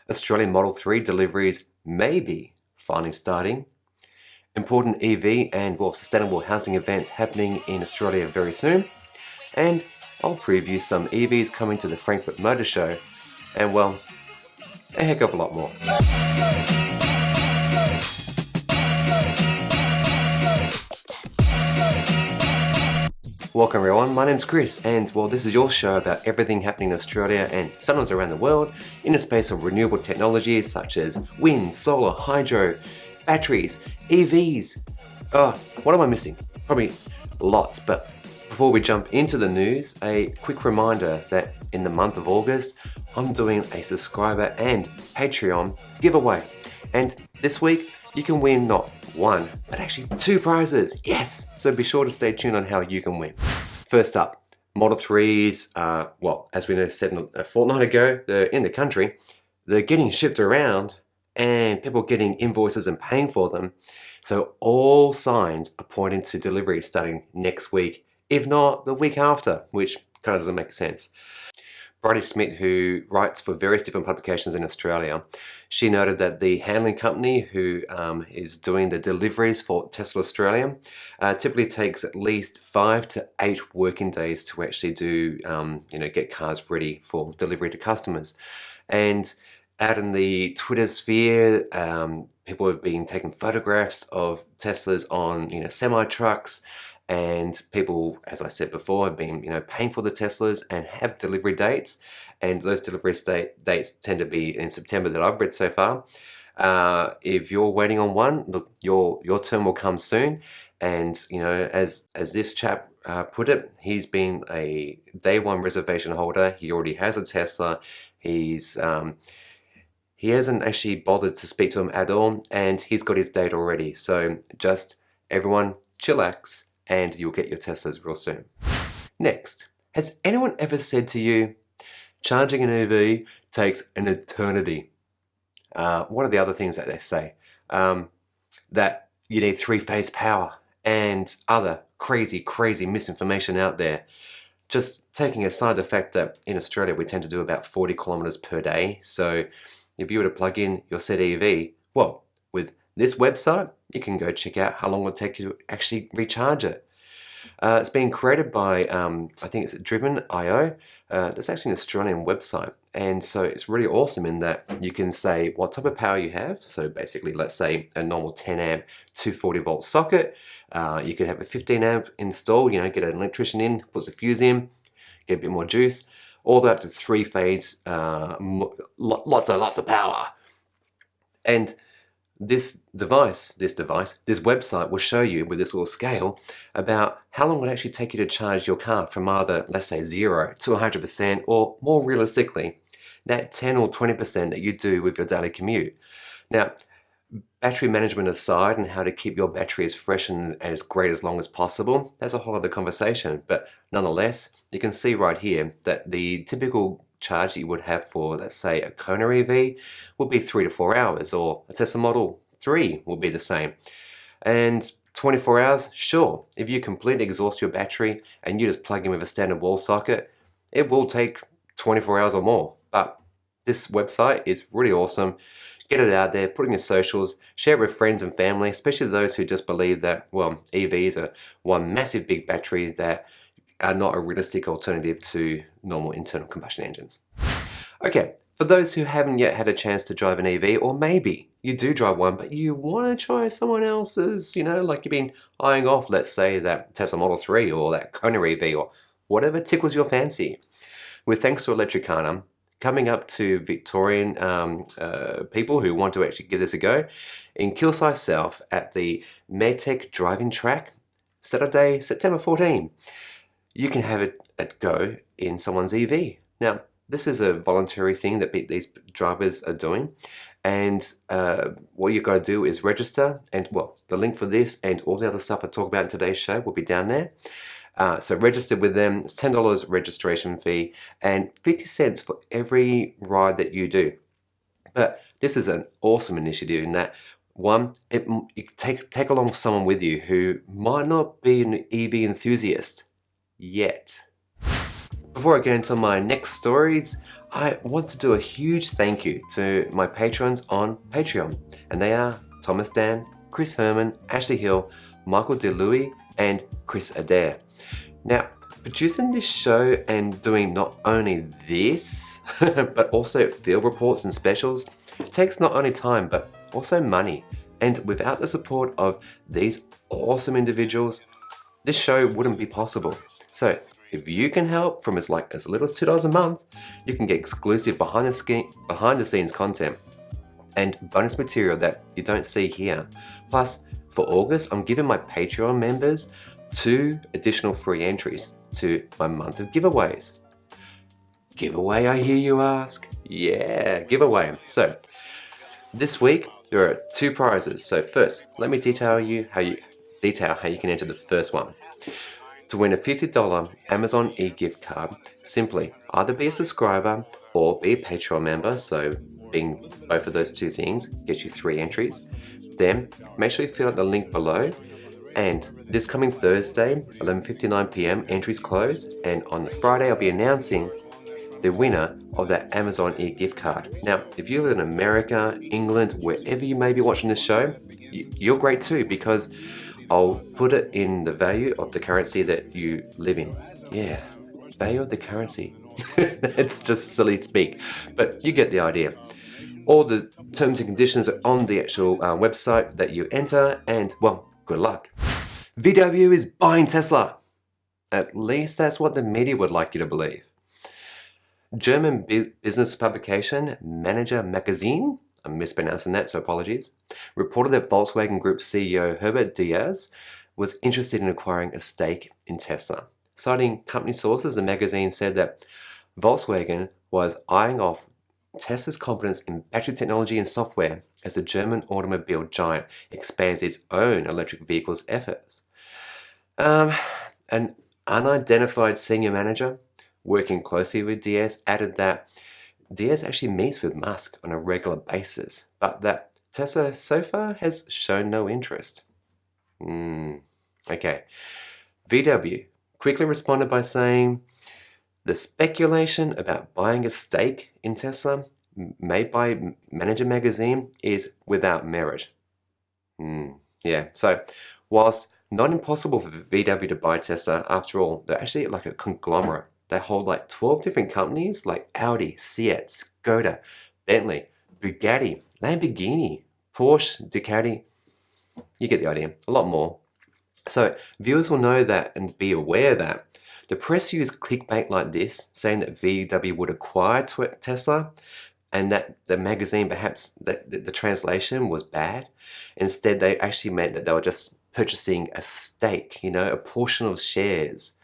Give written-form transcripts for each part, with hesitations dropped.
Australian Model 3 deliveries may be finally starting. Important EV and sustainable housing events happening in Australia very soon. And I'll preview some EVs coming to the Frankfurt Motor Show. And a heck of a lot more. Welcome everyone, my name's Chris and this is your show about everything happening in Australia and sometimes around the world in the space of renewable technologies such as wind, solar, hydro, batteries, EVs. What am I missing? Probably lots, but before we jump into the news, a quick reminder that in the month of August, I'm doing a subscriber and Patreon giveaway. And this week, you can win not one, but actually two prizes. Yes! So be sure to stay tuned on how you can win. First up, Model 3s, as we said a fortnight ago, they're in the country. They're getting shipped around and people getting invoices and paying for them. So all signs are pointing to delivery starting next week, if not the week after, which kind of doesn't make sense. Bridie Smith, who writes for various different publications in Australia, she noted that the handling company who is doing the deliveries for Tesla Australia typically takes at least 5 to 8 working days to actually do, get cars ready for delivery to customers. And out in the Twitter sphere, people have been taking photographs of Teslas on, semi-trucks. And people, as I said before, have been paying for the Teslas and have delivery dates. And those delivery dates tend to be in September that I've read so far. If you're waiting on one, look, your turn will come soon. And as this chap put it, he's been a day one reservation holder. He already has a Tesla. He hasn't actually bothered to speak to him at all, and he's got his date already. So just everyone chillax, and you'll get your Teslas real soon. Next, has anyone ever said to you, charging an EV takes an eternity? What are the other things that they say? That you need 3-phase power and other crazy misinformation out there. Just taking aside the fact that in Australia we tend to do about 40 kilometers per day. So if you were to plug in your said EV, with this website, you can go check out how long it will take you to actually recharge it. It's been created by, I think it's Driven.io. It's actually an Australian website. And so it's really awesome in that you can say what type of power you have. So basically, let's say a normal 10 amp 240 volt socket. You could have a 15 amp installed, get an electrician in, puts a fuse in, get a bit more juice, all the way up to 3-phase, lots of power. And this website will show you with this little scale about how long it would actually take you to charge your car from either, let's say, 0 to 100%, or more realistically, that 10 or 20% that you do with your daily commute. Now, battery management aside and how to keep your battery as fresh and as great as long as possible, that's a whole other conversation. But nonetheless, you can see right here that the typical charge that you would have for, let's say, a Kona EV would be 3 to 4 hours, or a Tesla Model 3 will be the same. And 24 hours, sure, if you completely exhaust your battery and you just plug in with a standard wall socket, it will take 24 hours or more. But this website is really awesome. Get it out there, put it in your socials, share it with friends and family, especially those who just believe that, EVs are one massive big battery that are not a realistic alternative to normal internal combustion engines. Okay, for those who haven't yet had a chance to drive an EV, or maybe you do drive one, but you want to try someone else's, like you've been eyeing off, let's say, that Tesla Model 3 or that Kona EV or whatever tickles your fancy. With thanks to Electricana, coming up to Victorian people who want to actually give this a go, in Kilsyth South at the Medtech Driving Track, Saturday, September 14. You can have it at go in someone's EV. Now, this is a voluntary thing that these drivers are doing. And what you've got to do is register. And the link for this and all the other stuff I talk about in today's show will be down there. So register with them. It's $10 registration fee and 50 cents for every ride that you do. But this is an awesome initiative in that, one, you take along someone with you who might not be an EV enthusiast yet. Before I get into my next stories, I want to do a huge thank you to my patrons on Patreon, and they are Thomas Dan, Chris Herman, Ashley Hill, Michael DeLuey, and Chris Adair. Now, producing this show and doing not only this, but also field reports and specials takes not only time, but also money. And without the support of these awesome individuals, this show wouldn't be possible. So if you can help from as little as $2 a month, you can get exclusive behind the scenes content and bonus material that you don't see here. Plus, for August, I'm giving my Patreon members 2 additional free entries to my month of giveaways. Giveaway, I hear you ask? Yeah, giveaway. So this week there are 2 prizes. So first, let me detail how you can enter the first one. To win a $50 Amazon e-gift card, simply either be a subscriber or be a Patreon member. So being both of those 2 things gets you 3 entries. Then make sure you fill out the link below. And this coming Thursday, 11:59 p.m, entries close. And on the Friday, I'll be announcing the winner of that Amazon e-gift card. Now, if you live in America, England, wherever you may be watching this show, you're great too, because I'll put it in the value of the currency that you live in. Yeah, value of the currency. It's just silly speak, but you get the idea. All the terms and conditions are on the actual website that you enter, and well, good luck. VW is buying Tesla. At least that's what the media would like you to believe. German business publication Manager Magazine, I'm mispronouncing that, so apologies, reported that Volkswagen Group CEO Herbert Diaz was interested in acquiring a stake in Tesla. Citing company sources, the magazine said that Volkswagen was eyeing off Tesla's competence in battery technology and software as the German automobile giant expands its own electric vehicles efforts. An unidentified senior manager working closely with Diaz added that Diaz actually meets with Musk on a regular basis, but that Tesla so far has shown no interest. Okay. VW quickly responded by saying, the speculation about buying a stake in Tesla made by Manager Magazine is without merit. Yeah, so whilst not impossible for VW to buy Tesla, after all, they're actually like a conglomerate. They hold like 12 different companies like Audi, Seat, Skoda, Bentley, Bugatti, Lamborghini, Porsche, Ducati. You get the idea, a lot more. So viewers will know that and be aware that the press used clickbait like this, saying that VW would acquire Tesla, and that the magazine, perhaps the translation was bad. Instead, they actually meant that they were just purchasing a stake, a portion of shares,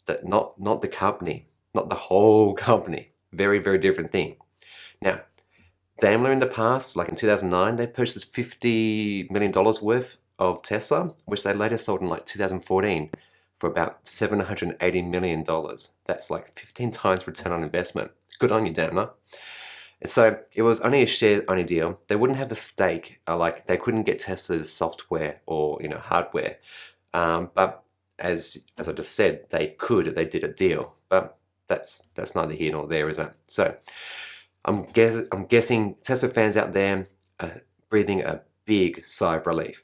that not the company, not the whole company. Very, very different thing. Now, Daimler in the past, like in 2009, they purchased $50 million worth of Tesla, which they later sold in like 2014 for about $780 million. That's like 15 times return on investment. Good on you, Daimler. And so it was only a share-only deal. They wouldn't have a stake, like they couldn't get Tesla's software or hardware. But as I just said, they could if they did a deal. But that's neither here nor there, is it? So I'm guessing Tesla fans out there are breathing a big sigh of relief.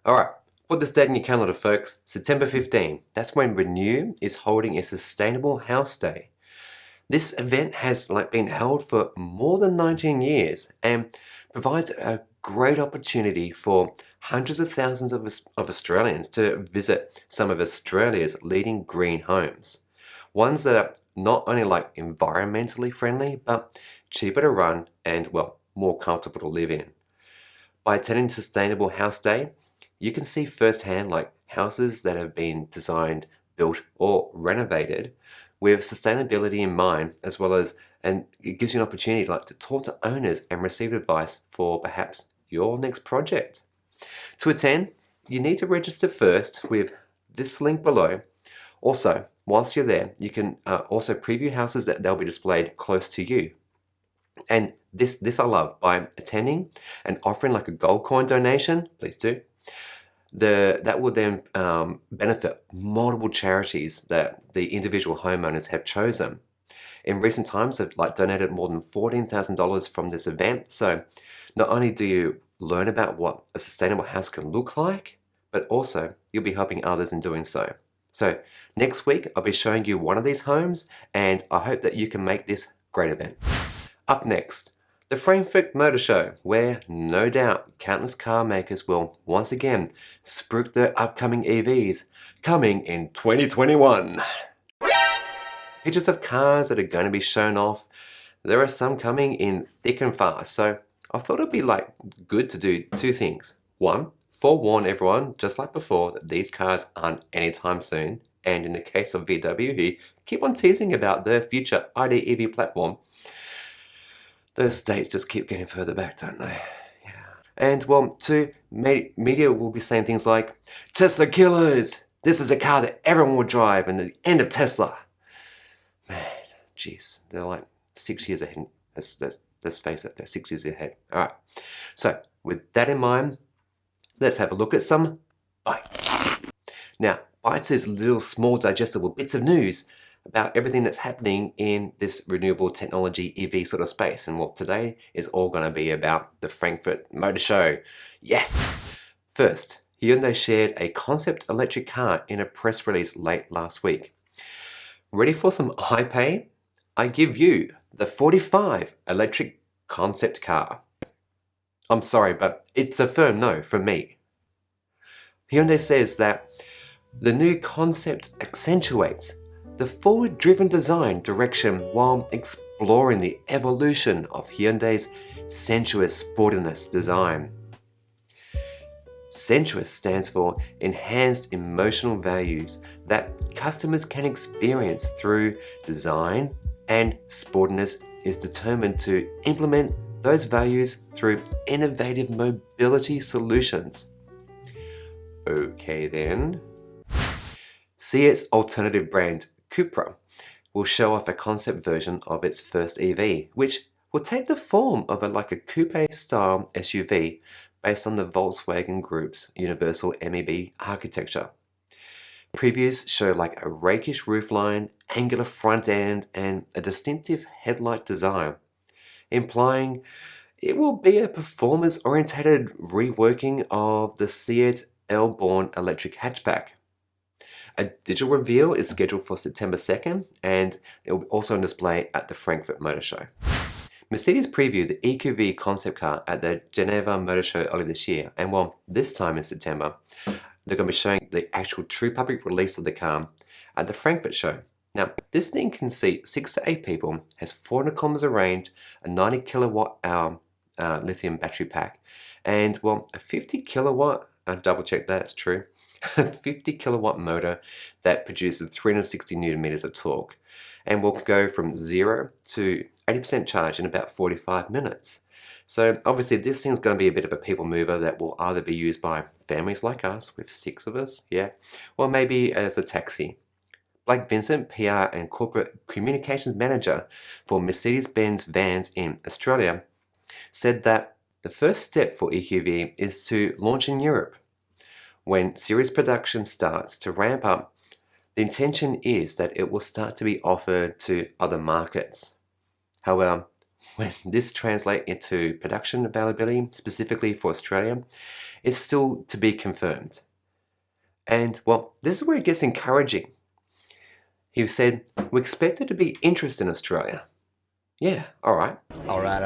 All right. Put this date in your calendar, folks. September 15. That's when Renew is holding a Sustainable House Day. This event has been held for more than 19 years and provides a great opportunity for hundreds of thousands of Australians to visit some of Australia's leading green homes. Ones that are not only environmentally friendly, but cheaper to run and, well, more comfortable to live in. By attending Sustainable House Day, you can see firsthand houses that have been designed, built, or renovated with sustainability in mind, as well as, and it gives you an opportunity to talk to owners and receive advice for perhaps your next project. To attend, you need to register first with this link below. Also, whilst you're there, you can also preview houses that they'll be displayed close to you. And this I love, by attending and offering a gold coin donation, please do. That will then benefit multiple charities that the individual homeowners have chosen. In recent times, I've donated more than $14,000 from this event. So not only do you learn about what a sustainable house can look like, but also you'll be helping others in doing so. So next week, I'll be showing you one of these homes, and I hope that you can make this a great event. Up next, the Frankfurt Motor Show, where no doubt countless car makers will once again spruik their upcoming EVs, coming in 2021. Pictures of cars that are going to be shown off. There are some coming in thick and fast, so I thought it'd be good to do two things. One, forewarn everyone, just like before, that these cars aren't anytime soon. And in the case of VW, who keep on teasing about their future ID EV platform, those dates just keep getting further back, don't they? Yeah. And well, two, media will be saying things like, Tesla killers! This is a car that everyone will drive, and the end of Tesla. Man, jeez, they're like 6 years ahead. Let's face it, they're 6 years ahead. All right. So with that in mind, let's have a look at some bites. Now, bites is little small digestible bits of news about everything that's happening in this renewable technology EV sort of space. And what today is all going to be about the Frankfurt Motor Show. Yes! First, Hyundai shared a concept electric car in a press release late last week. Ready for some high pay? I give you the 45 electric concept car. I'm sorry, but it's a firm no from me. Hyundai says that the new concept accentuates the forward-driven design direction while exploring the evolution of Hyundai's sensuous sportiness design. Sensuous stands for enhanced emotional values that customers can experience through design, and sportiness is determined to implement those values through innovative mobility solutions. Okay then. Seat's alternative brand Cupra will show off a concept version of its first EV, which will take the form of a coupe-style SUV based on the Volkswagen Group's universal MEB architecture. Previews show a rakish roofline, angular front end, and a distinctive headlight design, implying it will be a performance-oriented reworking of the Seat L-born electric hatchback. A digital reveal is scheduled for September 2nd, and it will be also on display at the Frankfurt Motor Show. Mercedes previewed the EQV concept car at the Geneva Motor Show earlier this year, and this time in September, they're going to be showing the actual true public release of the car at the Frankfurt show. Now, this thing can seat 6 to 8 people, has 400 kilometers of range, a 90 kilowatt hour lithium battery pack, and a 50 kilowatt, I'll double check that, it's true, 50 kilowatt motor that produces 360 newton meters of torque, and will go from 0 to 80% charge in about 45 minutes. So obviously this thing's going to be a bit of a people mover that will either be used by families like us, with 6 of us, yeah, or maybe as a taxi. Blake Vincent, PR and Corporate Communications Manager for Mercedes-Benz Vans in Australia, said that the first step for EQV is to launch in Europe. When series production starts to ramp up, the intention is that it will start to be offered to other markets. However, when this translates into production availability, specifically for Australia, it's still to be confirmed. And this is where it gets encouraging. He said, we expect there to be interest in Australia. Yeah, all right. All right.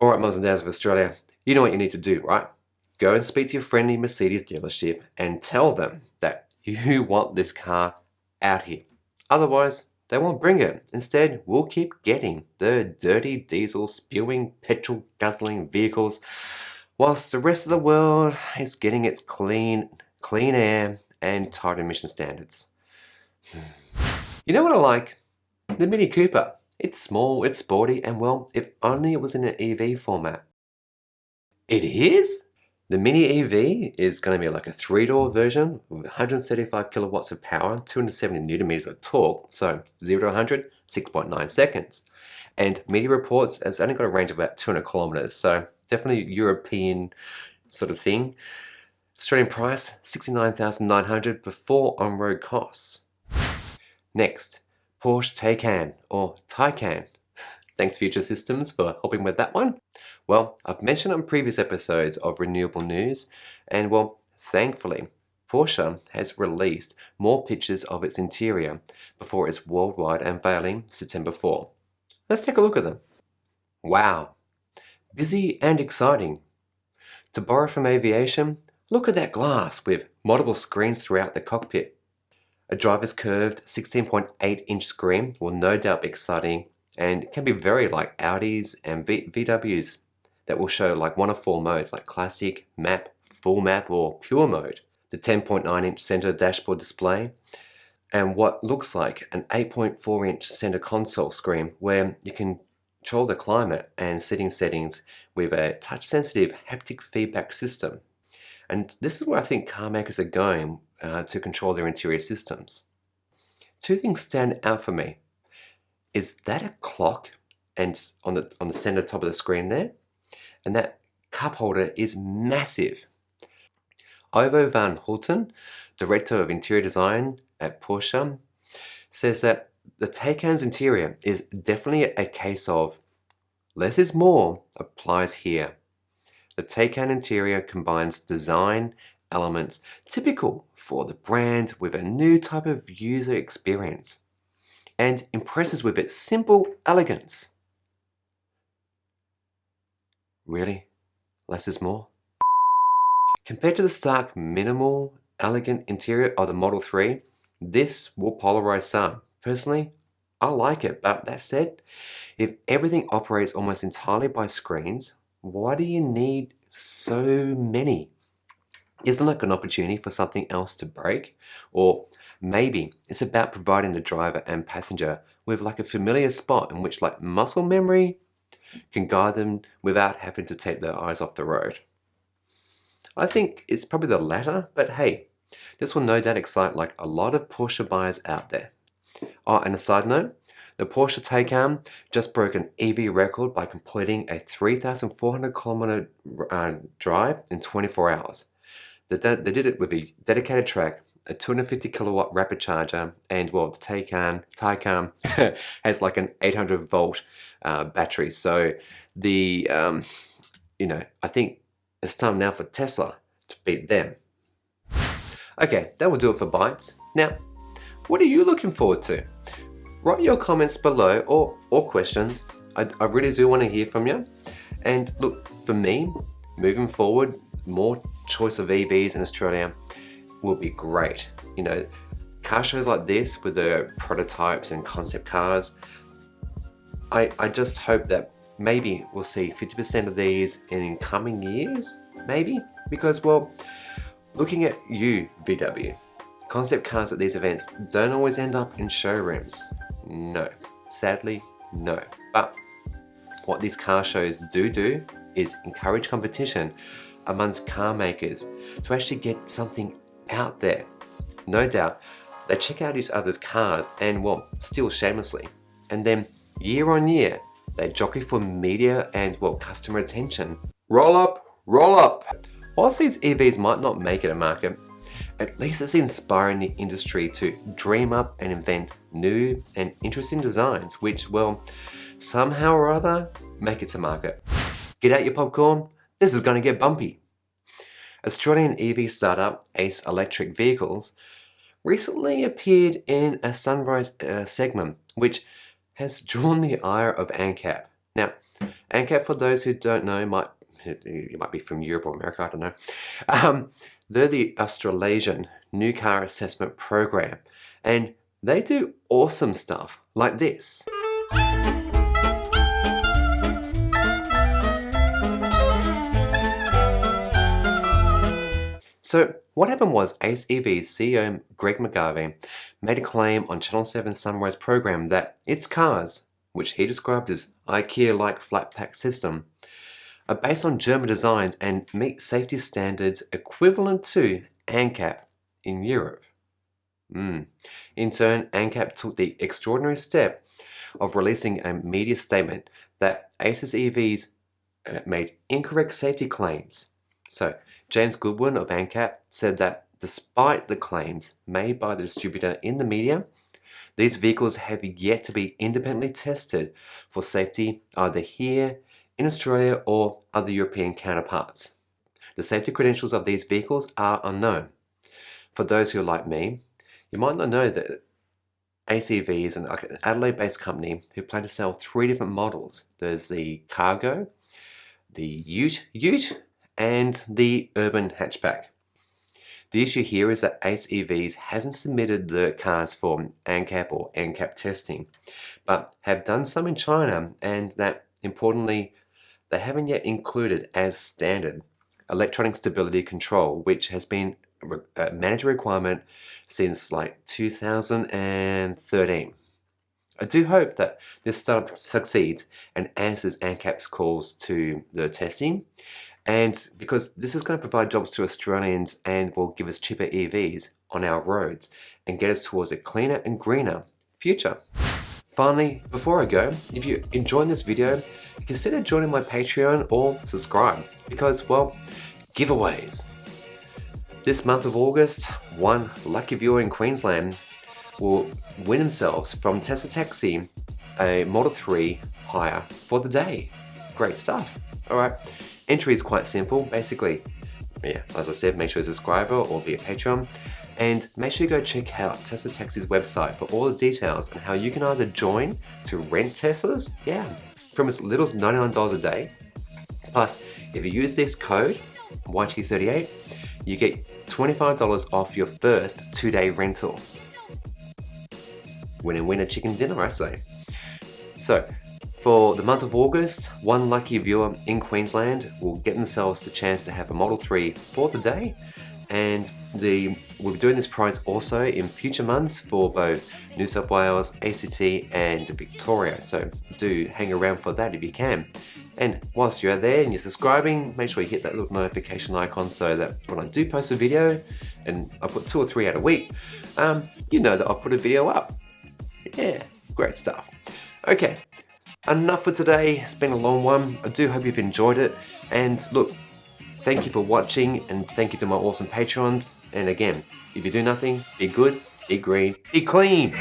All right, mums and dads of Australia, you know what you need to do, right? Go and speak to your friendly Mercedes dealership and tell them that you want this car out here. Otherwise, they won't bring it. Instead, we'll keep getting the dirty diesel spewing, petrol guzzling vehicles, whilst the rest of the world is getting its clean air and tight emission standards. You know what I like? The Mini Cooper. It's small, it's sporty, and if only it was in an EV format. It is? The Mini EV is going to be like a 3-door version with 135 kilowatts of power, 270 newton meters of torque, so 0 to 100, 6.9 seconds. And media reports it's only got a range of about 200 kilometers, so definitely European sort of thing. Australian price, $69,900 before on-road costs. Next, Porsche Taycan or Taycan. Thanks Future Systems for helping with that one. Well, I've mentioned on previous episodes of Renewable News, and well, thankfully, Porsche has released more pictures of its interior before its worldwide unveiling September 4. Let's take a look at them. Wow, busy and exciting. To borrow from aviation, look at that glass with multiple screens throughout the cockpit. A driver's curved 16.8-inch screen will no doubt be exciting and can be very like Audis and VWs that will show like one of four modes like Classic, Map, Full Map or Pure Mode. The 10.9-inch center dashboard display and what looks like an 8.4-inch center console screen where you can control the climate and seating settings with a touch-sensitive haptic feedback system. And this is where I think car makers are going to control their interior systems. Two things stand out for me. Is that a clock and on the center top of the screen there? And that cup holder is massive. Ivo van Hulten, Director of Interior Design at Porsche, says that the Taycan's interior is definitely a case of less is more applies here. The Taycan interior combines design elements typical for the brand with a new type of user experience and impresses with its simple elegance. Really? Less is more? Compared to the stark, minimal, elegant interior of the Model 3, this will polarize some. Personally, I like it, but that said, if everything operates almost entirely by screens, why do you need so many? Isn't that an opportunity for something else to break? Or maybe it's about providing the driver and passenger with like a familiar spot in which like muscle memory can guide them without having to take their eyes off the road. I think it's probably the latter, but hey, this will no doubt excite like a lot of Porsche buyers out there. Oh, and a side note, the Porsche Taycan just broke an EV record by completing a 3,400 kilometer drive in 24 hours. They did it with a dedicated track, a 250 kilowatt rapid charger, and well, the Taycan has like an 800 volt battery. So the, I think it's time now for Tesla to beat them. Okay, that will do it for Bytes. Now, what are you looking forward to? Write your comments below or questions. I really do want to hear from you. And look, for me, moving forward, more choice of EVs in Australia will be great. You know, car shows like this with the prototypes and concept cars, I just hope that maybe we'll see 50% of these in coming years, maybe, because well, looking at you, VW, concept cars at these events don't always end up in showrooms. No, sadly, no. But what these car shows do is encourage competition amongst car makers to actually get something out there. No doubt, they check out each other's cars and well, steal shamelessly. And then year on year, they jockey for media and well, customer attention. Roll up, roll up. Whilst these EVs might not make it a market, at least it's inspiring the industry to dream up and invent new and interesting designs, which, well, somehow or other, make it to market. Get out your popcorn, this is going to get bumpy. Australian EV startup Ace Electric Vehicles recently appeared in a Sunrise segment, which has drawn the ire of ANCAP. Now, ANCAP, for those who don't know, you might be from Europe or America, I don't know. They're the Australasian New Car Assessment Program, and they do awesome stuff like this. So what happened was Ace EV's CEO Greg McGarvey made a claim on Channel 7's Sunrise program that its cars, which he described as IKEA-like flat pack system, are based on German designs and meet safety standards equivalent to ANCAP in Europe. In turn, ANCAP took the extraordinary step of releasing a media statement that Ace's EVs made incorrect safety claims. So James Goodwin of ANCAP said that despite the claims made by the distributor in the media, these vehicles have yet to be independently tested for safety either here in Australia or other European counterparts. The safety credentials of these vehicles are unknown. For those who are like me, you might not know that ACV is an Adelaide-based company who plan to sell 3 different models. There's the Cargo, the Ute, and the Urban hatchback. The issue here is that Ace EVs hasn't submitted the cars for ANCAP or ANCAP testing, but have done some in China, and that, importantly, they haven't yet included as standard electronic stability control, which has been a mandatory requirement since like 2013. I do hope that this startup succeeds and answers ANCAP's calls to the testing, and because this is going to provide jobs to Australians and will give us cheaper EVs on our roads and get us towards a cleaner and greener future. Finally, before I go, if you enjoyed this video, consider joining my Patreon or subscribe because, well, giveaways. This month of August, one lucky viewer in Queensland will win themselves from Tesla Taxi a Model 3 hire for the day. Great stuff. All right, entry is quite simple. Basically, yeah, as I said, make sure you're a subscriber or be a Patreon. And make sure you go check out Tesla Taxi's website for all the details on how you can either join to rent Teslas, from as little as $99 a day. Plus, if you use this code, YT38, you get $25 off your first 2-day rental. Winner chicken dinner, I say. So, for the month of August, one lucky viewer in Queensland will get themselves the chance to have a Model 3 for the day, and we'll be doing this prize also in future months for both New South Wales, ACT and Victoria, so do hang around for that if you can. And whilst you're there and you're subscribing, make sure you hit that little notification icon so that when I do post a video, and I put 2 or 3 out a week, you know that I'll put a video up. Yeah, great stuff. Okay, enough for today. It's been a long one. I do hope you've enjoyed it. And look, thank you for watching, and thank you to my awesome patrons. And again, if you do nothing, be good, be green, be clean.